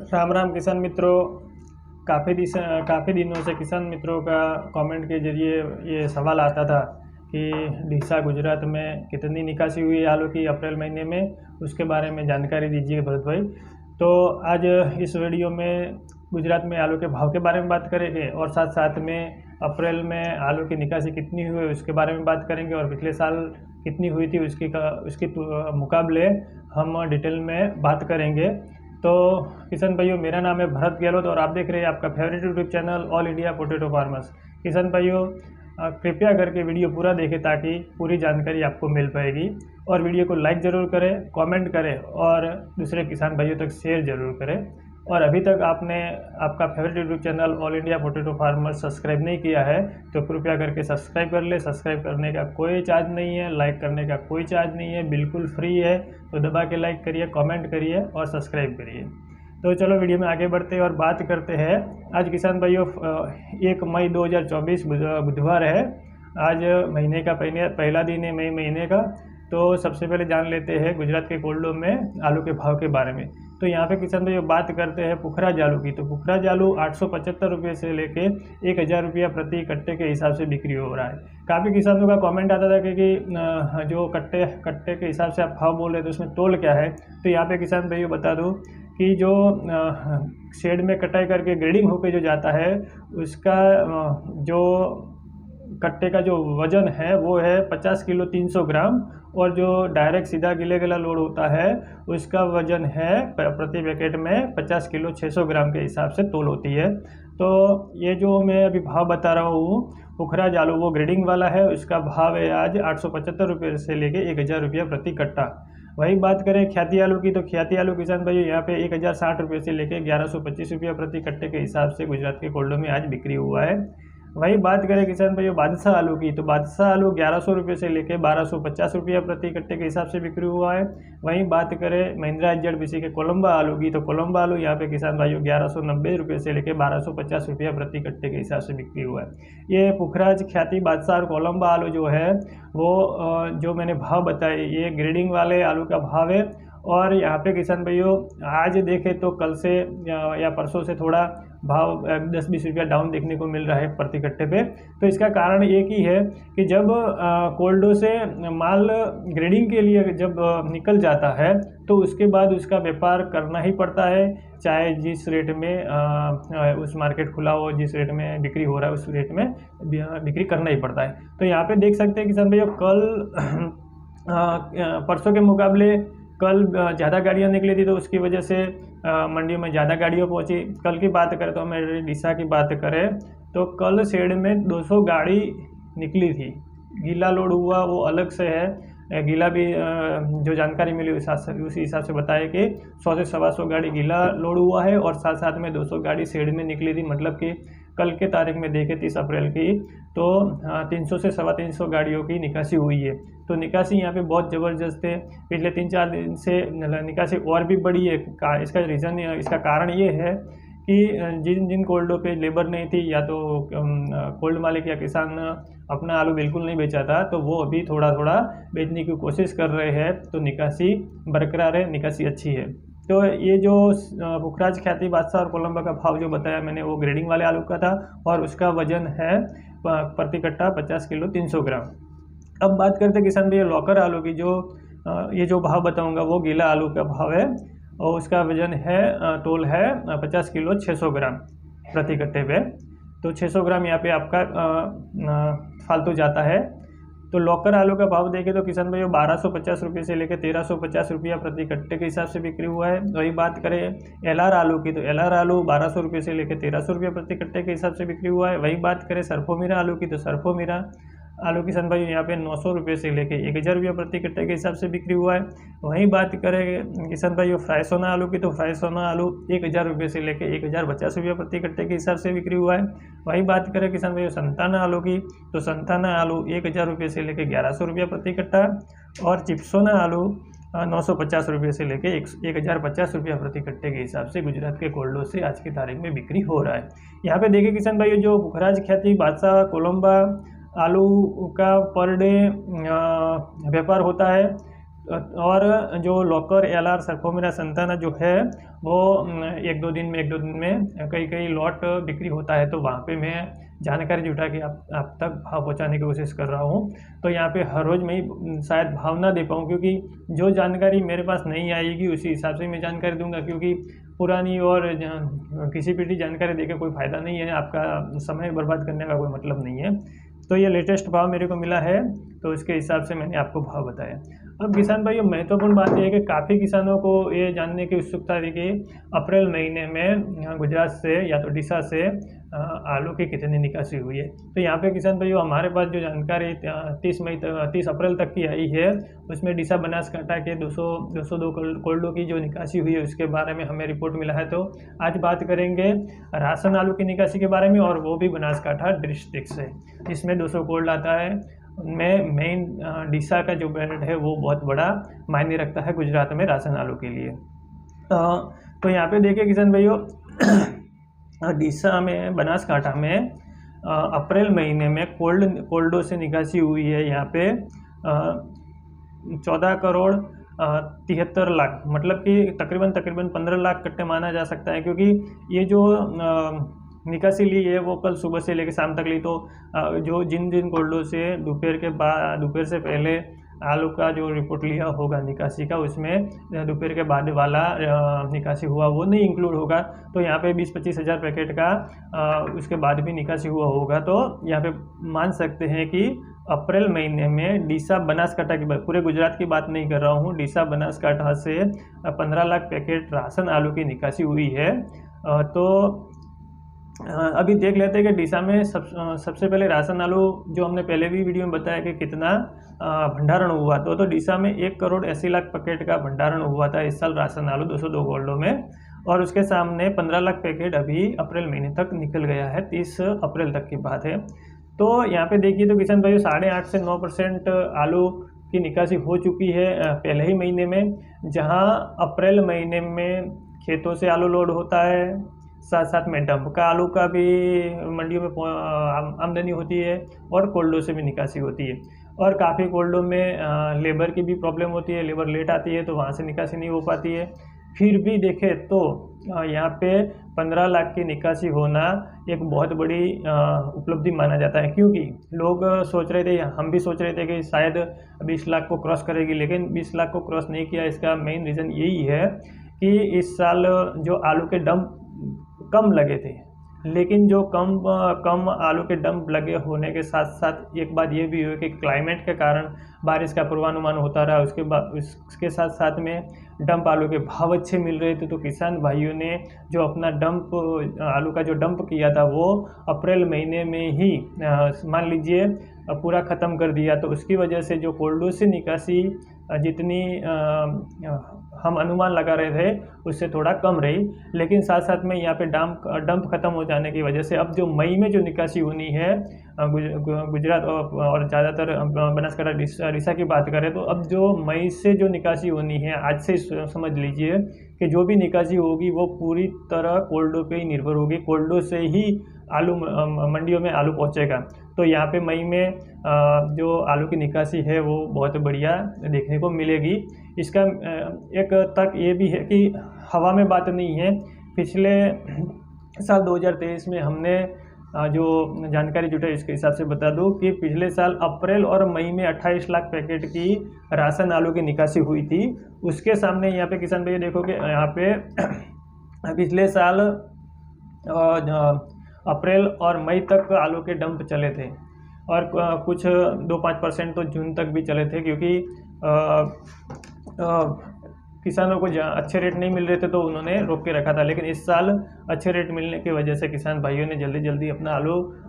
राम राम किसान मित्रों। काफ़ी दिनों से किसान मित्रों का कमेंट के जरिए ये सवाल आता था कि ડીસા गुजरात में कितनी निकासी हुई आलू की अप्रैल महीने में, उसके बारे में जानकारी दीजिए भरत भाई। तो आज इस वीडियो में गुजरात में आलू के भाव के बारे में बात करेंगे और साथ साथ में अप्रैल में आलू की निकासी कितनी हुई उसके बारे में बात करेंगे और पिछले साल कितनी हुई थी उसके मुकाबले हम डिटेल में बात करेंगे। तो किसान भाइयों, मेरा नाम है भरत गहलोत और आप देख रहे हैं आपका favourite YouTube channel all India potato farmers. किसान भाइयों, कृपया करके वीडियो पूरा देखें ताकि पूरी जानकारी आपको मिल पाएगी, और वीडियो को लाइक ज़रूर करें, कमेंट करें और दूसरे किसान भाइयों तक शेयर ज़रूर करें। और अभी तक आपने आपका favourite YouTube channel all India potato farmer subscribe नहीं किया है तो कृपया करके सब्सक्राइब कर ले। सब्सक्राइब करने का कोई चार्ज नहीं है, लाइक करने का कोई चार्ज नहीं है, बिल्कुल फ्री है। तो दबा के लाइक करिए, कमेंट करिए और सब्सक्राइब करिए। तो चलो वीडियो में आगे बढ़ते हैं और बात करते हैं। आज किसान भाइयों 1 मई 2024 बुधवार है। आज महीने का पहला दिन है मई महीने का। तो सबसे पहले जान लेते हैं गुजरात के कोल्डो में आलू के भाव के बारे में। तो यहाँ पे किसान भाई बात करते हैं पुखराज आलू की। तो पुखराज आलू 875 रुपये से लेके 1000 रुपया प्रति कट्टे के हिसाब से बिक्री हो रहा है। काफ़ी किसानों का कमेंट आता था कि जो कट्टे के हिसाब से आप भाव बोल रहे थे उसमें तोल क्या है। तो यहाँ पे किसान भाइयों बता दूँ कि जो शेड में कटाई करके ग्रेडिंग होके जो जाता है उसका जो कट्टे का जो वज़न है वो है 50 किलो 300 ग्राम, और जो डायरेक्ट सीधा गिले गला लोड होता है उसका वज़न है प्रति पैकेट में 50 किलो 600 ग्राम के हिसाब से तोल होती है। तो ये जो मैं अभी भाव बता रहा हूँ पुखराज आलू वो ग्रेडिंग वाला है, उसका भाव है आज 875 रुपये से लेके 1000 रुपया प्रति कट्टा। वही बात करें ख्याति आलू की, तो ख्याति आलू किसान भाई यहाँ पे 1060 रुपये से लेके 1125 रुपया प्रति कट्टे के हिसाब से गुजरात के कोल्डो में आज बिक्री हुआ है। वही बात करें किसान भाइयों बादशाह आलू की, तो बादशाह आलू 1100 रुपये से लेके 1250 रुपया प्रति कट्टे के हिसाब से बिक्री हुआ है। वहीं बात करें महिंद्रा एचजेडबीसी के कोलंबा आलू की, तो कोलंबा आलू यहाँ पे किसान भाइयों 1190 रुपये से लेके 1250 रुपया प्रति कट्टे के हिसाब से बिक्री हुआ है। ये पुखराज, ख्याति, बादशाह और कोलंबा आलू जो है वो जो मैंने भाव बताए ये ग्रेडिंग वाले आलू का भाव है। और यहाँ पे किसान भाइयों आज देखें तो कल से या परसों से थोड़ा भाव 10-20 रुपया डाउन देखने को मिल रहा है प्रति कट्टे पे। तो इसका कारण एक ही है कि जब कोल्डो से माल ग्रेडिंग के लिए जब निकल जाता है तो उसके बाद उसका व्यापार करना ही पड़ता है, चाहे जिस रेट में उस मार्केट खुला हो, जिस रेट में बिक्री हो रहा है उस रेट में बिक्री करना ही पड़ता है। तो यहाँ पे देख सकते हैं किसान भैया कल परसों के मुकाबले कल ज़्यादा गाड़ियाँ निकली थी तो उसकी वजह से मंडियों में ज़्यादा गाड़ियाँ पहुँची। कल की बात करें तो हमें ડીસા की बात करें तो कल शेड में 200 गाड़ी निकली थी। गीला लोड हुआ वो अलग से है, गीला भी जो जानकारी मिली उसी हिसाब से बताया कि 100 से 125 गाड़ी गीला लोड हुआ है और साथ साथ में 200 गाड़ी शेड में निकली थी। मतलब कि कल के तारीख में देखें 30 अप्रैल की तो 300 से 350 गाड़ियों की निकासी हुई है। तो निकासी यहाँ पे बहुत ज़बरदस्त है। पिछले 3-4 दिन से निकासी और भी बढ़ी है। इसका कारण ये है कि जिन कोल्डों पे लेबर नहीं थी या तो कोल्ड मालिक या किसान अपना आलू बिल्कुल नहीं बेचा था तो वो अभी थोड़ा थोड़ा बेचने की कोशिश कर रहे हैं। तो निकासी बरकरार है, निकासी अच्छी है। तो ये जो पुखराज, ख्याति, बादशाह और कोलंबा का भाव जो बताया मैंने वो ग्रेडिंग वाले आलू का था और उसका वजन है प्रति कट्टा 50 किलो 300 ग्राम। अब बात करते हैं किसान भैया लॉकर आलू की। जो ये जो भाव बताऊंगा वो गीला आलू का भाव है और उसका वजन है तोल है 50 किलो 600 ग्राम प्रति कट्टे पे। तो 600 ग्राम यहाँ पे आपका फालतू जाता है। तो लॉकर आलू का भाव देखें तो किसान भाइयों 1250 रुपये से लेकर 1350 रुपया प्रति कट्टे के हिसाब से बिक्री हुआ है। वही बात करें एलआर आलू की, तो एलआर आलू 1200 रुपये से लेकर 1300 रुपया प्रति कट्टे के हिसाब से बिक्री हुआ है। वही बात करें सरफोमीरा आलू की, तो सरफोमीरा आलू किसान भाई यहाँ पे 900 रुपये से लेके 1000 रुपया प्रति कट्टे के हिसाब से बिक्री हुआ है। वहीं बात करें किसान भाई फ्राइसोना आलू की, तो फ्राइसोना आलू 1000 रुपये से लेके 1050 रुपया प्रति कट्टे के हिसाब से बिक्री हुआ है। वहीं बात करें किसान भाई संताना आलू की, तो संताना आलू 1000 रुपये से लेके 1100 रुपया प्रति कट्टा, और चिप्सोना आलू 950 रुपये से लेके 1050 रुपया प्रति कट्टे के हिसाब से गुजरात के कोल्डो से आज की तारीख में बिक्री हो रहा है। यहाँ पे देखिए किसान भाई जो पुखराज, ख्याति, बादशाह, कोलंबा आलू का पर डे व्यापार होता है और जो लॉकर एलआर सरफोमेरा संताना जो है वो एक दो दिन में कई कई लॉट बिक्री होता है, तो वहाँ पे मैं जानकारी जुटा के आप तक भाव पहुँचाने की कोशिश कर रहा हूँ। तो यहाँ पे हर रोज़ मैं शायद भाव ना दे पाऊँ, क्योंकि जो जानकारी मेरे पास नहीं आएगी उसी हिसाब से मैं जानकारी दूंगा, क्योंकि पुरानी और किसी पीटी जानकारी देकर कोई फ़ायदा नहीं है, आपका समय बर्बाद करने का कोई मतलब नहीं है। तो ये लेटेस्ट भाव मेरे को मिला है, तो उसके हिसाब से मैंने आपको भाव बताया। अब किसान भाइयों, महत्वपूर्ण बात यह है कि काफ़ी किसानों को ये जानने की उत्सुकता थी कि अप्रैल महीने में गुजरात से या तो डीसा से आलू की कितनी निकासी हुई है। तो यहाँ पे किसान भाइयों हमारे पास जो जानकारी 30 अप्रैल तक की आई है, उसमें डीसा बनासकांठा के 202 कोल्डो की जो निकासी हुई है उसके बारे में हमें रिपोर्ट मिला है। तो आज बात करेंगे राशन आलू की निकासी के बारे में, और वो भी बनासकांठा डिस्ट्रिक्ट से। इसमें 200 कोल्ड आता है, उनमें मेन डीसा का जो बेल्ट है वो बहुत बड़ा मायने रखता है गुजरात में राशन आलू के लिए। तो यहाँ पे देखिए किसान भाइयों, डीसा में बनासकांठा में अप्रैल महीने में कोल्डो से निकासी हुई है यहाँ पे 14 करोड़ 73 लाख, मतलब कि तकरीबन 15 लाख कट्टे माना जा सकता है, क्योंकि ये जो निकासी ली है वो कल सुबह से लेकर शाम तक ली। तो जो जिन कोल्डो से दोपहर से पहले आलू का जो रिपोर्ट लिया होगा निकासी का, उसमें दोपहर के बाद वाला निकासी हुआ वो नहीं इंक्लूड होगा। तो यहाँ पे 20-25 हज़ार पैकेट का उसके बाद भी निकासी हुआ होगा। तो यहाँ पे मान सकते हैं कि अप्रैल महीने में डीसा बनासकांठा की बात, पूरे गुजरात की बात नहीं कर रहा हूँ, डीसा बनासकांठा से 15 लाख पैकेट राशन आलू की निकासी हुई है। तो अभी देख लेते हैं कि डीसा में सबसे पहले राशन आलू, जो हमने पहले भी वीडियो में बताया कि कितना भंडारण हुआ। तो डीसा में 1 करोड़ 80 लाख पैकेट का भंडारण हुआ था इस साल राशन आलू 202 कोल्डो में, और उसके सामने 15 लाख पैकेट अभी अप्रैल महीने तक निकल गया है, 30 अप्रैल तक की बात है। तो यहाँ पे देखिए तो किसान भाइयों 8.5 से 9% आलू की निकासी हो चुकी है पहले ही महीने में, जहाँ अप्रैल महीने में खेतों से आलू लोड होता है, साथ साथ में डंप का आलू का भी मंडियों में आमदनी होती है, और कोल्डो से भी निकासी होती है। और काफ़ी कोल्डो में लेबर की भी प्रॉब्लम होती है, लेबर लेट आती है तो वहाँ से निकासी नहीं हो पाती है। फिर भी देखें तो यहाँ पे 15 लाख की निकासी होना एक बहुत बड़ी उपलब्धि माना जाता है, क्योंकि लोग सोच रहे थे, हम भी सोच रहे थे कि शायद 20 लाख को क्रॉस करेगी, लेकिन 20 लाख को क्रॉस नहीं किया। इसका मेन रीज़न यही है कि इस साल जो आलू के डंप कम लगे थे, लेकिन जो कम आलू के डंप लगे होने के साथ साथ एक बात ये भी हुई कि क्लाइमेट के कारण बारिश का पूर्वानुमान होता रहा, उसके साथ साथ में डंप आलू के भाव अच्छे मिल रहे थे। तो किसान भाइयों ने जो अपना आलू का जो डंप किया था वो अप्रैल महीने में ही मान लीजिए पूरा ख़त्म कर दिया। तो उसकी वजह से जो कोल्डो से निकासी जितनी हम अनुमान लगा रहे थे उससे थोड़ा कम रही, लेकिन साथ साथ में यहाँ पे डंप ख़त्म हो जाने की वजह से अब जो मई में जो निकासी होनी है गुजरात और ज़्यादातर बनासकांठा डीसा की बात करें, तो अब जो मई से जो निकासी होनी है, आज से समझ लीजिए कि जो भी निकासी होगी वो पूरी तरह कोल्डो पे ही निर्भर होगी, कोल्डो से ही आलू मंडियों में आलू पहुँचेगा। तो यहाँ पे मई में जो आलू की निकासी है वो बहुत बढ़िया देखने को मिलेगी। इसका एक तर्क ये भी है कि हवा में बात नहीं है। पिछले साल 2023 में हमने जो जानकारी जुटाई इसके हिसाब से बता दूं कि पिछले साल अप्रैल और मई में 28 लाख पैकेट की राशन आलू की निकासी हुई थी। उसके सामने यहाँ पे किसान भैया देखो कि यहाँ पे पिछले साल अप्रैल और मई तक आलू के डंप चले थे, और कुछ 2-5% तो जून तक भी चले थे, क्योंकि किसानों को अच्छे रेट नहीं मिल रहे थे तो उन्होंने रोक के रखा था। लेकिन इस साल अच्छे रेट मिलने की वजह से किसान भाइयों ने जल्दी जल्दी अपना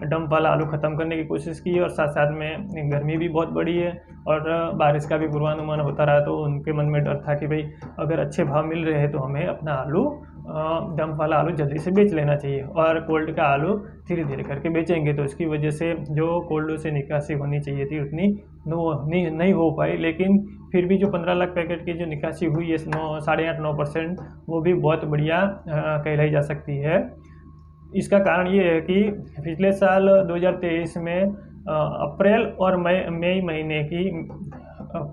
डंप वाला आलू ख़त्म करने की कोशिश की, और साथ साथ में गर्मी भी बहुत बड़ी है और बारिश का भी पूर्वानुमान होता रहा, तो उनके मन में डर था कि भाई अगर अच्छे भाव मिल रहे हैं तो हमें अपना आलू डंप वाला आलू जल्दी से बेच लेना चाहिए, और कोल्ड का आलू धीरे धीरे करके बेचेंगे। तो इसकी वजह से जो कोल्ड से निकासी होनी चाहिए थी उतनी नहीं हो पाई, लेकिन फिर भी जो 15 लाख पैकेट की जो निकासी हुई है 8.5-9%, वो भी बहुत बढ़िया कहलाई जा सकती है। इसका कारण ये है कि पिछले साल 2023 में अप्रैल और मई महीने की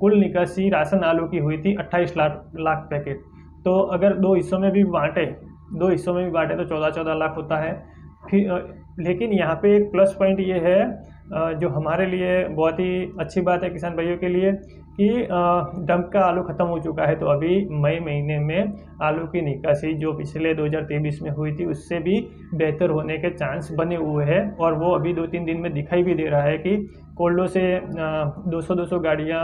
कुल निकासी राशन आलू की हुई थी 28 लाख पैकेट। तो अगर दो हिस्सों में भी बांटे तो 14 लाख होता है। फिर लेकिन यहाँ पे एक प्लस पॉइंट ये है जो हमारे लिए बहुत ही अच्छी बात है किसान भाइयों के लिए कि डंप का आलू ख़त्म हो चुका है। तो अभी मई महीने में आलू की निकासी जो पिछले 2023 में हुई थी उससे भी बेहतर होने के चांस बने हुए हैं, और वो अभी 2-3 दिन में दिखाई भी दे रहा है कि कोल्डो से 200 गाड़ियाँ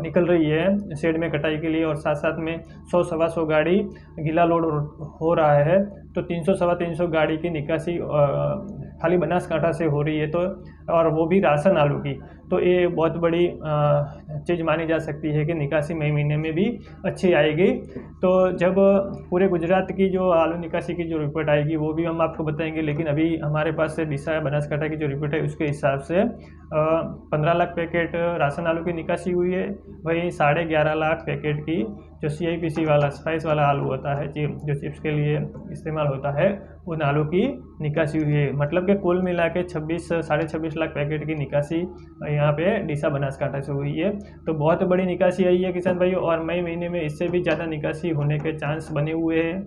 निकल रही है शेड में कटाई के लिए, और साथ साथ में 100-125 गाड़ी गीला लोड हो रहा है। तो 300-325 गाड़ी की निकासी खाली बनासकांठा से हो रही है, तो और वो भी राशन आलू की। तो ये बहुत बड़ी चीज़ मानी जा सकती है कि निकासी मई महीने में भी अच्छी आएगी। तो जब पूरे गुजरात की जो आलू निकासी की जो रिपोर्ट आएगी वो भी हम आपको बताएंगे, लेकिन अभी हमारे पास से डीसा बनासकांठा की जो रिपोर्ट है उसके हिसाब से 15 लाख पैकेट राशन आलू की निकासी हुई है। वहीं 11.5 लाख पैकेट की जो CIPC वाला स्पाइस वाला आलू होता है जो चिप्स के लिए इस्तेमाल होता है, उन आलू की निकासी हुई है। मतलब कि कुल मिला के 26-26.5 लाख पैकेट की निकासी यहाँ पे डीसा बनासकांठा से हुई है। तो बहुत बड़ी निकासी आई है किसान भाइयों, और मई महीने में इससे भी ज़्यादा निकासी होने के चांस बने हुए हैं।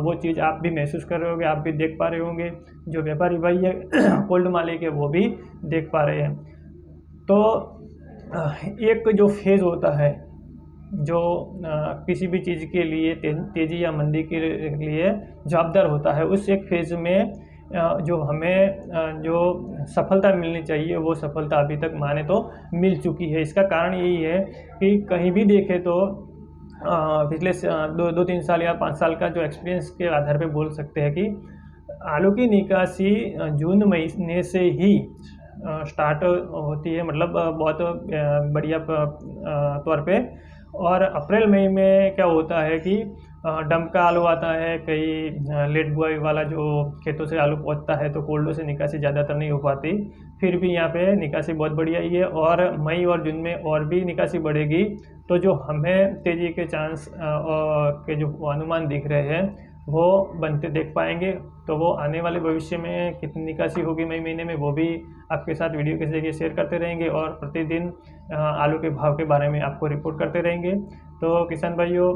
वो चीज़ आप भी महसूस कर रहे होंगे, आप भी देख पा रहे होंगे, जो व्यापारी भाई है कोल्ड मालिक है वो भी देख पा रहे हैं। तो एक जो फेज़ होता है जो किसी भी चीज़ के लिए तेज़ी या मंदी के लिए जवाबदार होता है, उस एक फेज़ में जो हमें जो सफलता मिलनी चाहिए वो सफलता अभी तक माने तो मिल चुकी है। इसका कारण यही है कि कहीं भी देखें तो पिछले 2-3 साल या 5 साल का जो एक्सपीरियंस के आधार पे बोल सकते हैं कि आलू की निकासी जून महीने से ही स्टार्ट होती है, मतलब बहुत बढ़िया तौर पे। और अप्रैल मई में क्या होता है कि डंप का आलू आता है, कई लेट बुआई वाला जो खेतों से आलू पहुंचता है, तो कोल्डो से निकासी ज़्यादातर नहीं हो पाती। फिर भी यहाँ पे निकासी बहुत बढ़िया ही है, और मई और जून में और भी निकासी बढ़ेगी। तो जो हमें तेज़ी के चांस के जो अनुमान दिख रहे हैं वो बनते देख पाएंगे। तो वो आने वाले भविष्य में कितनी निकासी होगी मई महीने में वो भी आपके साथ वीडियो के जरिए शेयर करते रहेंगे, और प्रतिदिन आलू के भाव के बारे में आपको रिपोर्ट करते रहेंगे। तो किसान भाइयों,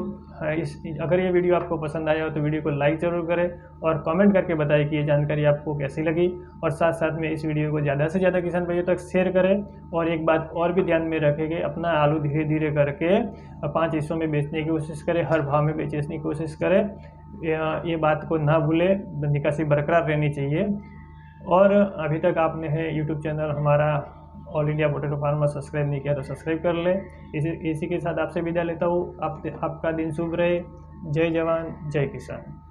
अगर ये वीडियो आपको पसंद आया हो तो वीडियो को लाइक ज़रूर करें और कमेंट करके बताएं कि ये जानकारी आपको कैसी लगी, और साथ साथ में इस वीडियो को ज़्यादा से ज़्यादा किसान भाइयों तक शेयर करें। और एक बात और भी ध्यान में रखेंगे, अपना आलू धीरे धीरे करके 5 हिस्सों में बेचने की कोशिश करें, हर भाव में बेचने की कोशिश करें। ये बात को ना भूलें, निकासी बरकरार रहनी चाहिए। और अभी तक आपने है यूट्यूब चैनल हमारा all India potato farmer subscribe नहीं किया तो सब्सक्राइब कर ले। इसी के साथ आपसे विदा लेता हूँ। आपका दिन शुभ रहे। जय जवान जय किसान।